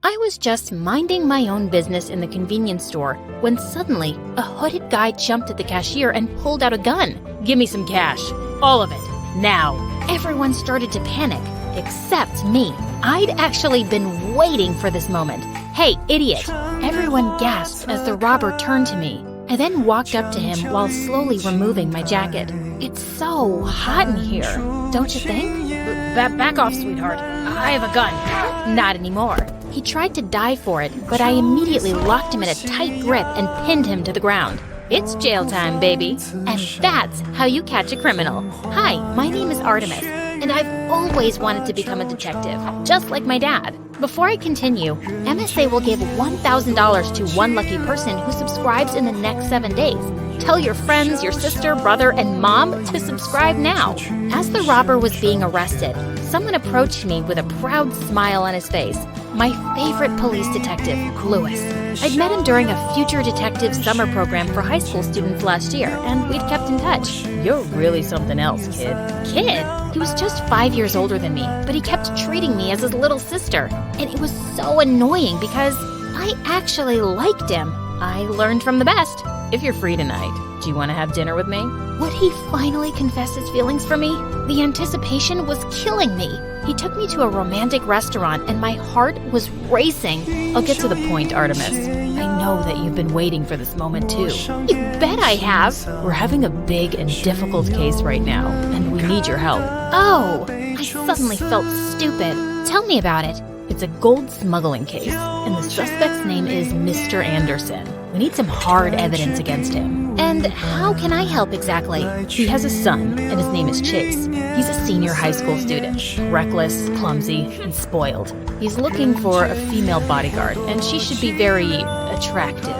I was just minding my own business in the convenience store when suddenly a hooded guy jumped at the cashier and pulled out a gun. "Give me some cash. All of it. Now." Everyone started to panic, except me. I'd actually been waiting for this moment. "Hey, idiot!" Everyone gasped as the robber turned to me. I then walked up to him while slowly removing my jacket. "It's so hot in here, don't you think?" Back off, sweetheart. I have a gun." "Not anymore." He tried to dive for it, but I immediately locked him in a tight grip and pinned him to the ground. "It's jail time, baby. And that's how you catch a criminal." "Hi, my name is Artemis, and I've always wanted to become a detective, just like my dad." Before I continue, MSA will give $1,000 to one lucky person who subscribes in the next 7 days. Tell your friends, your sister, brother, and mom to subscribe now. As the robber was being arrested, someone approached me with a proud smile on his face. My favorite police detective, Lewis. I'd met him during a Future Detective summer program for high school students last year, and we'd kept in touch. "You're really something else, kid." Kid? He was just 5 years older than me, but he kept treating me as his little sister. And it was so annoying because I actually liked him. I learned from the best. "If you're free tonight, do you want to have dinner with me?" Would he finally confess his feelings for me? The anticipation was killing me. He took me to a romantic restaurant and my heart was racing. "I'll get to the point, Artemis. I know that you've been waiting for this moment too." "You bet I have." "We're having a big and difficult case right now, and we need your help." "Oh," I suddenly felt stupid. "Tell me about it." "It's a gold smuggling case, and the suspect's name is Mr. Anderson. We need some hard evidence against him." "And how can I help exactly?" "He has a son, and his name is Chase. He's a senior high school student, reckless, clumsy, and spoiled. He's looking for a female bodyguard, and she should be very attractive."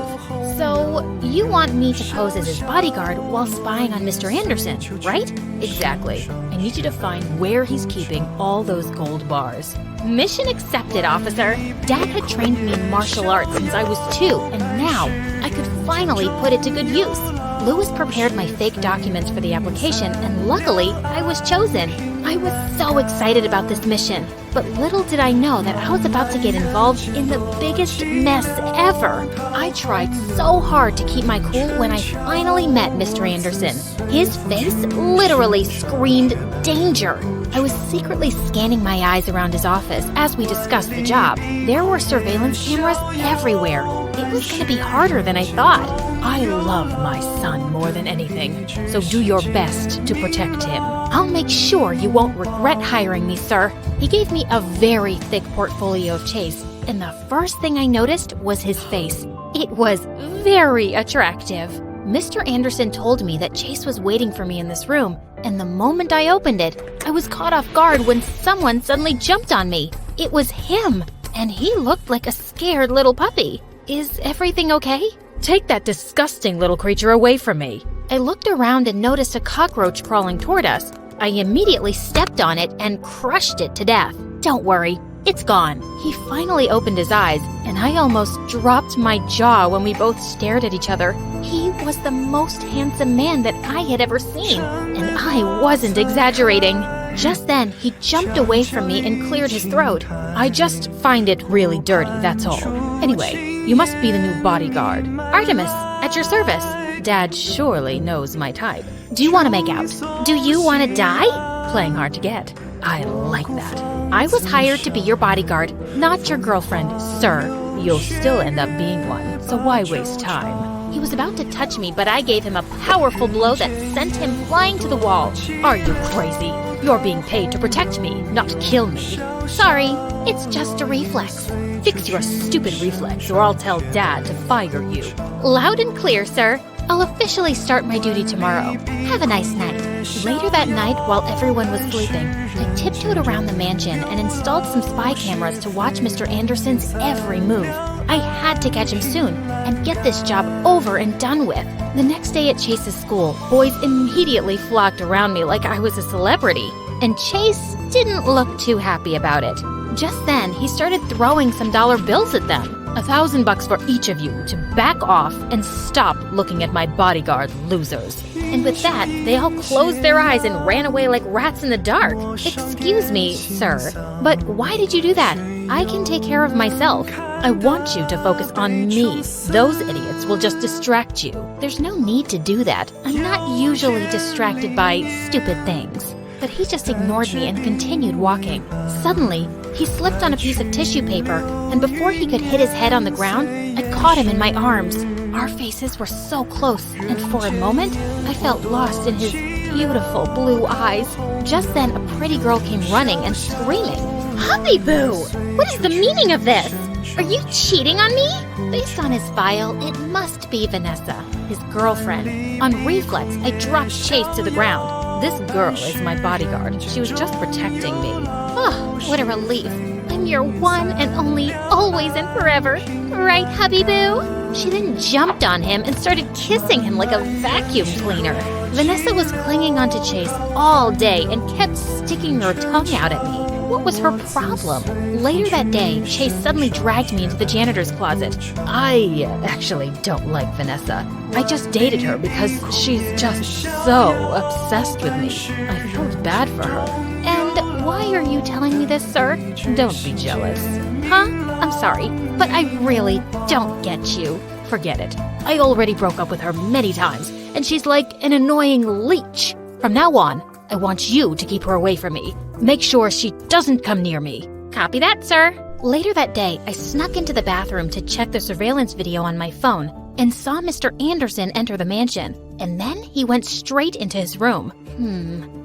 "So, you want me to pose as his bodyguard while spying on Mr. Anderson, right?" "Exactly. I need you to find where he's keeping all those gold bars." "Mission accepted, officer." Dad had trained me in martial arts since I was 2, and now I could finally put it to good use. Lewis prepared my fake documents for the application, and luckily, I was chosen. I was so excited about this mission, but little did I know that I was about to get involved in the biggest mess ever. I tried so hard to keep my cool when I finally met Mr. Anderson. His face literally screamed danger. I was secretly scanning my eyes around his office as we discussed the job. There were surveillance cameras everywhere. It was going to be harder than I thought. "I love my son more than anything, so do your best to protect him." "I'll make sure you won't regret hiring me, sir." He gave me a very thick portfolio of Chase, and the first thing I noticed was his face. It was very attractive. Mr. Anderson told me that Chase was waiting for me in this room, and the moment I opened it, I was caught off guard when someone suddenly jumped on me. It was him, and he looked like a scared little puppy. "Is everything okay?" "Take that disgusting little creature away from me." I looked around and noticed a cockroach crawling toward us. I immediately stepped on it and crushed it to death. "Don't worry, it's gone." He finally opened his eyes, and I almost dropped my jaw when we both stared at each other. He was the most handsome man that I had ever seen, and I wasn't exaggerating. Just then, he jumped away from me and cleared his throat. "I just find it really dirty, that's all. Anyway, you must be the new bodyguard." "Artemis, at your service." Dad surely knows my type. "Do you want to make out? Do you want to die?" Playing hard to get. I like that. "I was hired to be your bodyguard, not your girlfriend, sir." "You'll still end up being one, so why waste time?" He was about to touch me, but I gave him a powerful blow that sent him flying to the wall. "Are you crazy? You're being paid to protect me, not kill me." "Sorry, it's just a reflex." "Fix your stupid reflex, or I'll tell Dad to fire you." "Loud and clear, sir. I'll officially start my duty tomorrow. Have a nice night." Later that night, while everyone was sleeping, I tiptoed around the mansion and installed some spy cameras to watch Mr. Anderson's every move. I had to catch him soon and get this job over and done with. The next day at Chase's school, boys immediately flocked around me like I was a celebrity, and Chase didn't look too happy about it. Just then, he started throwing some dollar bills at them. $1,000 for each of you to back off and stop looking at my bodyguard, losers. And with that, they all closed their eyes and ran away like rats in the dark. "Excuse me, sir, but why did you do that?" I can take care of myself. I want you to focus on me. Those idiots will just distract you. There's no need to do that. I'm not usually distracted by stupid things. But he just ignored me and continued walking. Suddenly, he slipped on a piece of tissue paper, and before he could hit his head on the ground, I caught him in my arms. Our faces were so close, and for a moment, I felt lost in his beautiful blue eyes. Just then, a pretty girl came running and screaming, "Hubby Boo! What is the meaning of this? Are you cheating on me?" Based on his file, it must be Vanessa, his girlfriend. On reflex, I dropped Chase to the ground. This girl is my bodyguard. She was just protecting me. Oh, what a relief. I'm your one and only, always and forever. Right, Hubby Boo? She then jumped on him and started kissing him like a vacuum cleaner. Vanessa was clinging onto Chase all day and kept sticking her tongue out at me. What was her problem? Later that day, Chase suddenly dragged me into the janitor's closet. I actually don't like Vanessa. I just dated her because she's just so obsessed with me. I felt bad for her. And why are you telling me this, sir? Don't be jealous. Huh? I'm sorry, but I really don't get you. Forget it. I already broke up with her many times, and she's like an annoying leech. From now on, I want you to keep her away from me. Make sure she doesn't come near me. Copy that, sir. Later that day, I snuck into the bathroom to check the surveillance video on my phone and saw Mr. Anderson enter the mansion. And then he went straight into his room.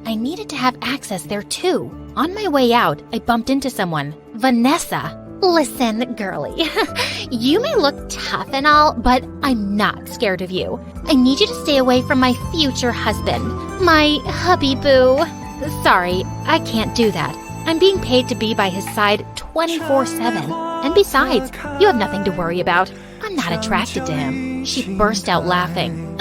I needed to have access there too. On my way out, I bumped into someone. Vanessa. Listen, girlie, you may look tough and all, but I'm not scared of you. I need you to stay away from my future husband, my hubby boo. Sorry, I can't do that. I'm being paid to be by his side 24/7. And besides, you have nothing to worry about. I'm not attracted to him. She burst out laughing.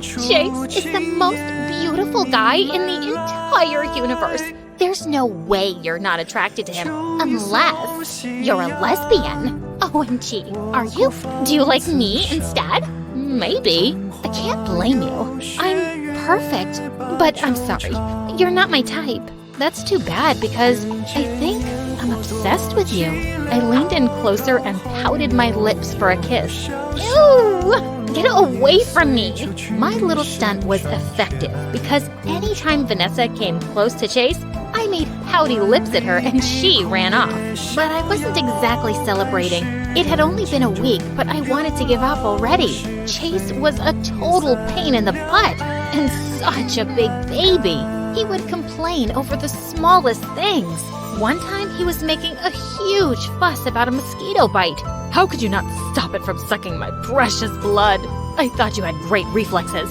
Chase is the most beautiful guy in the entire universe. There's no way you're not attracted to him, unless you're a lesbian. OMG, are you? Do you like me instead? Maybe. I can't blame you. I'm perfect, but I'm sorry. You're not my type. That's too bad because I think I'm obsessed with you. I leaned in closer and pouted my lips for a kiss. Ew! Get away from me! My little stunt was effective because anytime Vanessa came close to Chase, I made pouty lips at her and she ran off. But I wasn't exactly celebrating. It had only been a week, but I wanted to give up already. Chase was a total pain in the butt and such a big baby. He would complain over the smallest things. One time, he was making a huge fuss about a mosquito bite. How could you not stop it from sucking my precious blood? I thought you had great reflexes.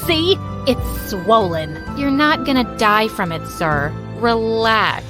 See? It's swollen. You're not gonna die from it, sir. Relax.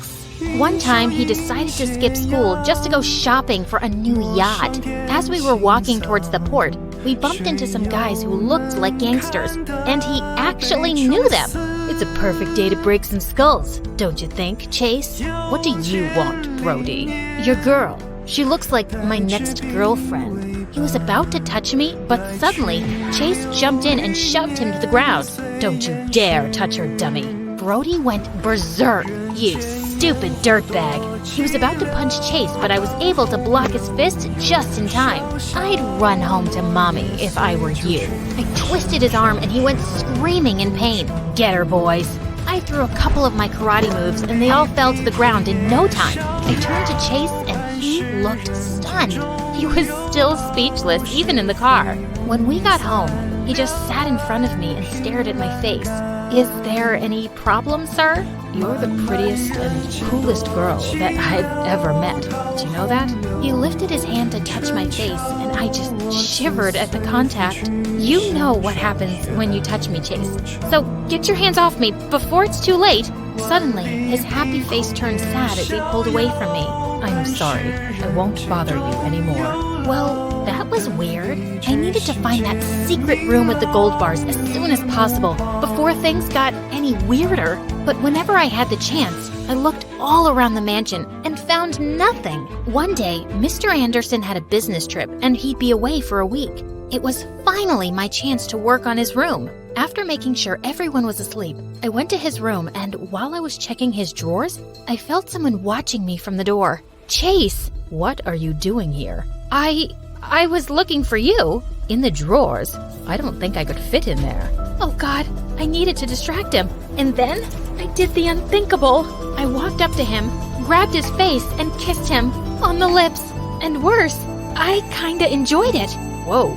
One time, he decided to skip school just to go shopping for a new yacht. As we were walking towards the port, we bumped into some guys who looked like gangsters, and he actually knew them. It's a perfect day to break some skulls, don't you think, Chase? What do you want, Brody? Your girl. She looks like my next girlfriend. He was about to touch me, but suddenly, Chase jumped in and shoved him to the ground. Don't you dare touch her, dummy. Brody went berserk. You stupid dirtbag. He was about to punch Chase, but I was able to block his fist just in time. I'd run home to mommy if I were you. I twisted his arm and he went screaming in pain. Get her, boys. I threw a couple of my karate moves and they all fell to the ground in no time. I turned to Chase and he looked stunned. He was still speechless, even in the car. When we got home, he just sat in front of me and stared at my face. Is there any problem, sir? You're the prettiest and coolest girl that I've ever met. Do you know that? He lifted his hand to touch my face, and I just shivered at the contact. You know what happens when you touch me, Chase. So get your hands off me before it's too late. Suddenly, his happy face turned sad as he pulled away from me. I'm sorry. I won't bother you anymore. Well, that was weird. I needed to find that secret room with the gold bars as soon as possible before things got any weirder. But whenever I had the chance, I looked all around the mansion and found nothing. One day, Mr. Anderson had a business trip and he'd be away for a week. It was finally my chance to work on his room. After making sure everyone was asleep, I went to his room, and while I was checking his drawers, I felt someone watching me from the door. Chase! What are you doing here? I was looking for you. In the drawers? I don't think I could fit in there. Oh God, I needed to distract him. And then I did the unthinkable. I walked up to him, grabbed his face, and kissed him on the lips. And worse, I kinda enjoyed it. Whoa,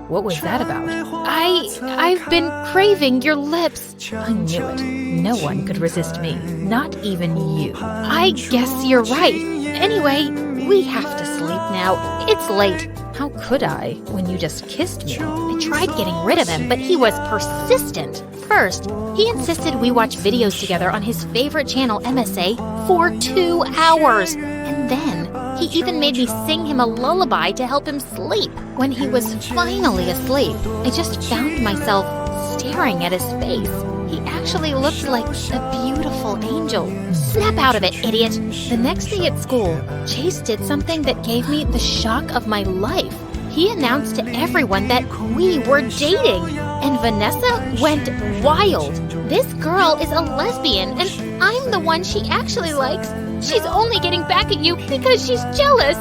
what was that about? I've been craving your lips. I knew it. No one could resist me, not even you. I guess you're right. Anyway, we have to sleep now. It's late. How could I, when you just kissed me? I tried getting rid of him, but he was persistent. First, he insisted we watch videos together on his favorite channel, MSA, for 2 hours. And then, he even made me sing him a lullaby to help him sleep. When he was finally asleep, I just found myself staring at his face. He actually looked like a beautiful angel. Snap out of it, idiot! The next day at school, Chase did something that gave me the shock of my life. He announced to everyone that we were dating, and Vanessa went wild. This girl is a lesbian, and I'm the one she actually likes. She's only getting back at you because she's jealous.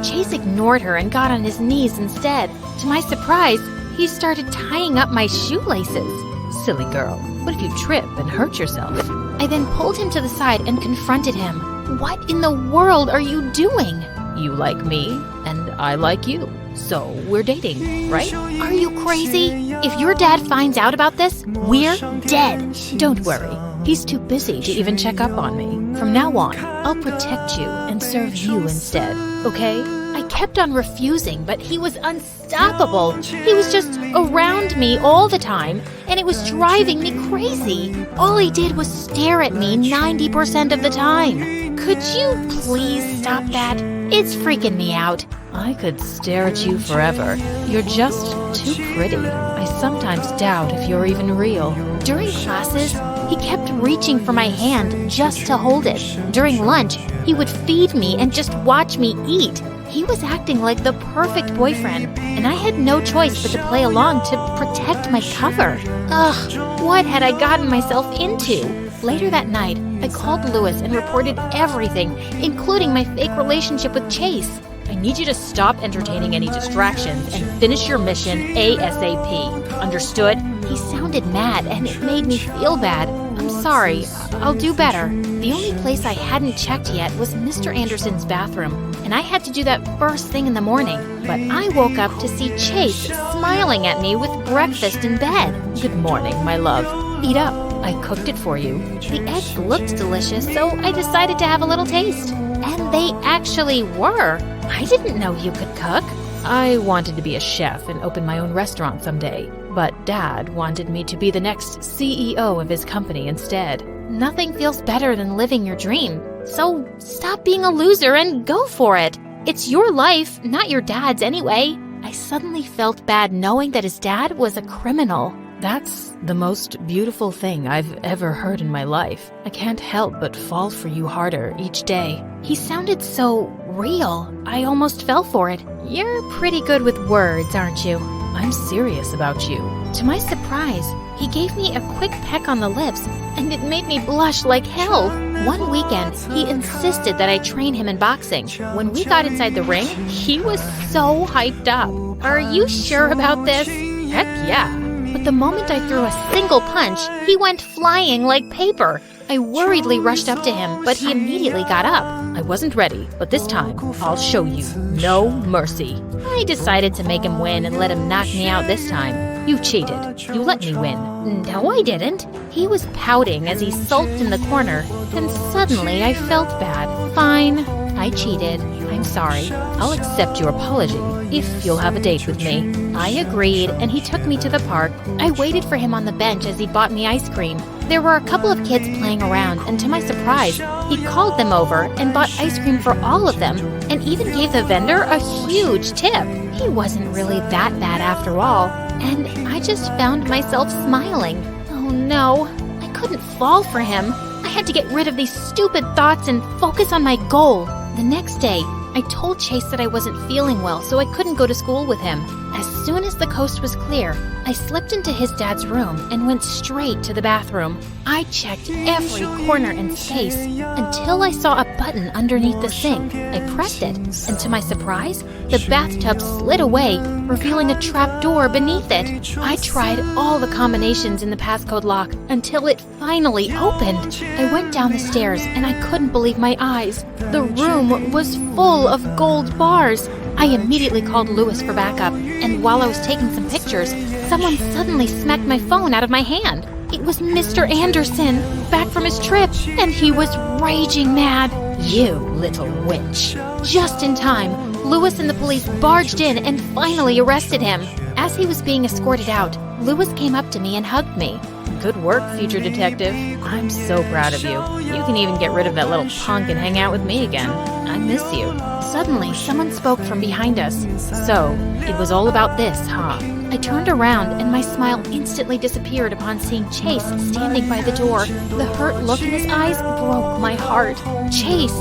Chase ignored her and got on his knees instead. To my surprise, he started tying up my shoelaces. Silly girl, what if you trip and hurt yourself? I then pulled him to the side and confronted him. What in the world are you doing? You like me, and I like you. So we're dating, right? Are you crazy? If your dad finds out about this, we're dead. Don't worry. He's too busy to even check up on me. From now on, I'll protect you and serve you instead, okay? I kept on refusing, but he was unstoppable. He was just around me all the time, and it was driving me crazy. All he did was stare at me 90% of the time. Could you please stop that? It's freaking me out. I could stare at you forever. You're just too pretty. I sometimes doubt if you're even real. During classes, he kept reaching for my hand just to hold it. During lunch, he would feed me and just watch me eat. He was acting like the perfect boyfriend, and I had no choice but to play along to protect my cover. Ugh, what had I gotten myself into? Later that night, I called Lewis and reported everything, including my fake relationship with Chase. I need you to stop entertaining any distractions and finish your mission ASAP. Understood? He sounded mad, and it made me feel bad. I'm sorry. I'll do better. The only place I hadn't checked yet was Mr. Anderson's bathroom, and I had to do that first thing in the morning. But I woke up to see Chase smiling at me with breakfast in bed. Good morning, my love. Eat up. I cooked it for you. The eggs looked delicious, so I decided to have a little taste. And they actually were. I didn't know you could cook. I wanted to be a chef and open my own restaurant someday, but Dad wanted me to be the next CEO of his company instead. Nothing feels better than living your dream. So stop being a loser and go for it. It's your life, not your dad's anyway. I suddenly felt bad knowing that his dad was a criminal. That's the most beautiful thing I've ever heard in my life. I can't help but fall for you harder each day. He sounded so real. I almost fell for it. You're pretty good with words, aren't you? I'm serious about you. To my surprise, he gave me a quick peck on the lips, and it made me blush like hell. One weekend, he insisted that I train him in boxing. When we got inside the ring, he was so hyped up. Are you sure about this? Heck yeah. But the moment I threw a single punch, he went flying like paper. I worriedly rushed up to him, but he immediately got up. I wasn't ready, but this time, I'll show you. No mercy. I decided to make him win and let him knock me out this time. You cheated. You let me win. No, I didn't. He was pouting as he sulked in the corner. Then suddenly I felt bad. Fine, I cheated. I'm sorry. I'll accept your apology if you'll have a date with me. I agreed, and he took me to the park. I waited for him on the bench as he bought me ice cream. There were a couple of kids playing around, and to my surprise, he called them over and bought ice cream for all of them, and even gave the vendor a huge tip. He wasn't really that bad after all, and I just found myself smiling. Oh no, I couldn't fall for him. I had to get rid of these stupid thoughts and focus on my goal. The next day, I told Chase that I wasn't feeling well, so I couldn't go to school with him. As soon as the coast was clear, I slipped into his dad's room and went straight to the bathroom. I checked every corner and space until I saw a button underneath the sink. I pressed it, and to my surprise, the bathtub slid away, revealing a trap door beneath it. I tried all the combinations in the passcode lock until it finally opened. I went down the stairs and I couldn't believe my eyes. The room was full of gold bars. I immediately called Louis for backup, and while I was taking some pictures, someone suddenly smacked my phone out of my hand. It was Mr. Anderson, back from his trip, and he was raging mad. You little witch. Just in time, Louis and the police barged in and finally arrested him. As he was being escorted out, Louis came up to me and hugged me. Good work, future detective. I'm so proud of you. You can even get rid of that little punk and hang out with me again. I miss you. Suddenly, someone spoke from behind us. So, it was all about this, huh? I turned around and my smile instantly disappeared upon seeing Chase standing by the door. The hurt look in his eyes broke my heart. Chase,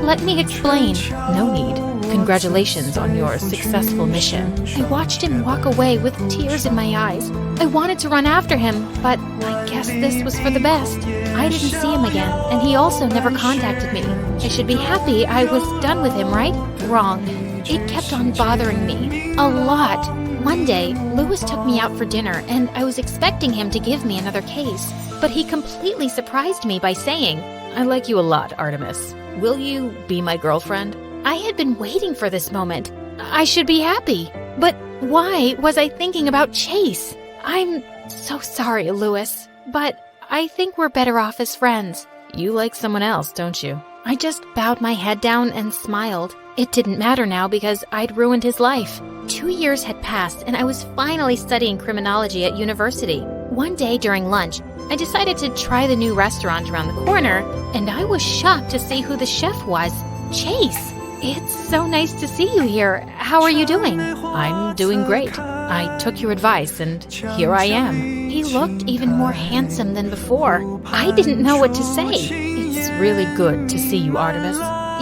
let me explain. No need. Congratulations on your successful mission. I watched him walk away with tears in my eyes. I wanted to run after him, but I guess this was for the best. I didn't see him again, and he also never contacted me. I should be happy I was done with him, right? Wrong. It kept on bothering me. A lot. One day, Louis took me out for dinner, and I was expecting him to give me another case. But he completely surprised me by saying, I like you a lot, Artemis. Will you be my girlfriend? I had been waiting for this moment. I should be happy. But why was I thinking about Chase? I'm so sorry, Louis, but I think we're better off as friends. You like someone else, don't you? I just bowed my head down and smiled. It didn't matter now because I'd ruined his life. 2 years had passed and I was finally studying criminology at university. One day during lunch, I decided to try the new restaurant around the corner, and I was shocked to see who the chef was. Chase! It's so nice to see you here. How are you doing? I'm doing great. I took your advice, and here I am. He looked even more handsome than before. I didn't know what to say. It's really good to see you, Artemis.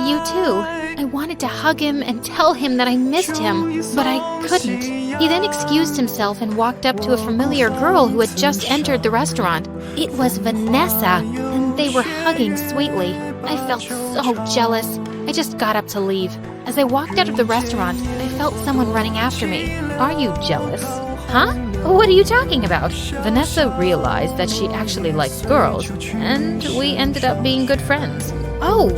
You too. I wanted to hug him and tell him that I missed him, but I couldn't. He then excused himself and walked up to a familiar girl who had just entered the restaurant. It was Vanessa, and they were hugging sweetly. I felt so jealous. I just got up to leave. As I walked out of the restaurant, I felt someone running after me. Are you jealous? Huh? What are you talking about? Vanessa realized that she actually likes girls, and we ended up being good friends. Oh,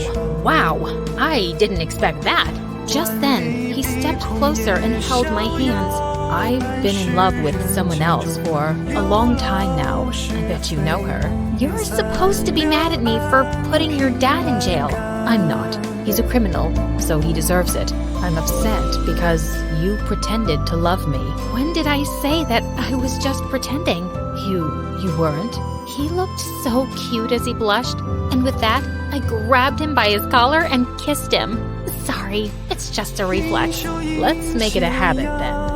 wow. I didn't expect that. Just then, he stepped closer and held my hands. I've been in love with someone else for a long time now. I bet you know her. You're supposed to be mad at me for putting your dad in jail. I'm not. He's a criminal, so he deserves it. I'm upset because you pretended to love me. When did I say that I was just pretending? You weren't? He looked so cute as he blushed, and with that, I grabbed him by his collar and kissed him. Sorry, it's just a reflex. Let's make it a habit then.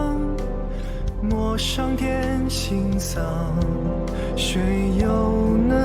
抹上点心脏，谁又能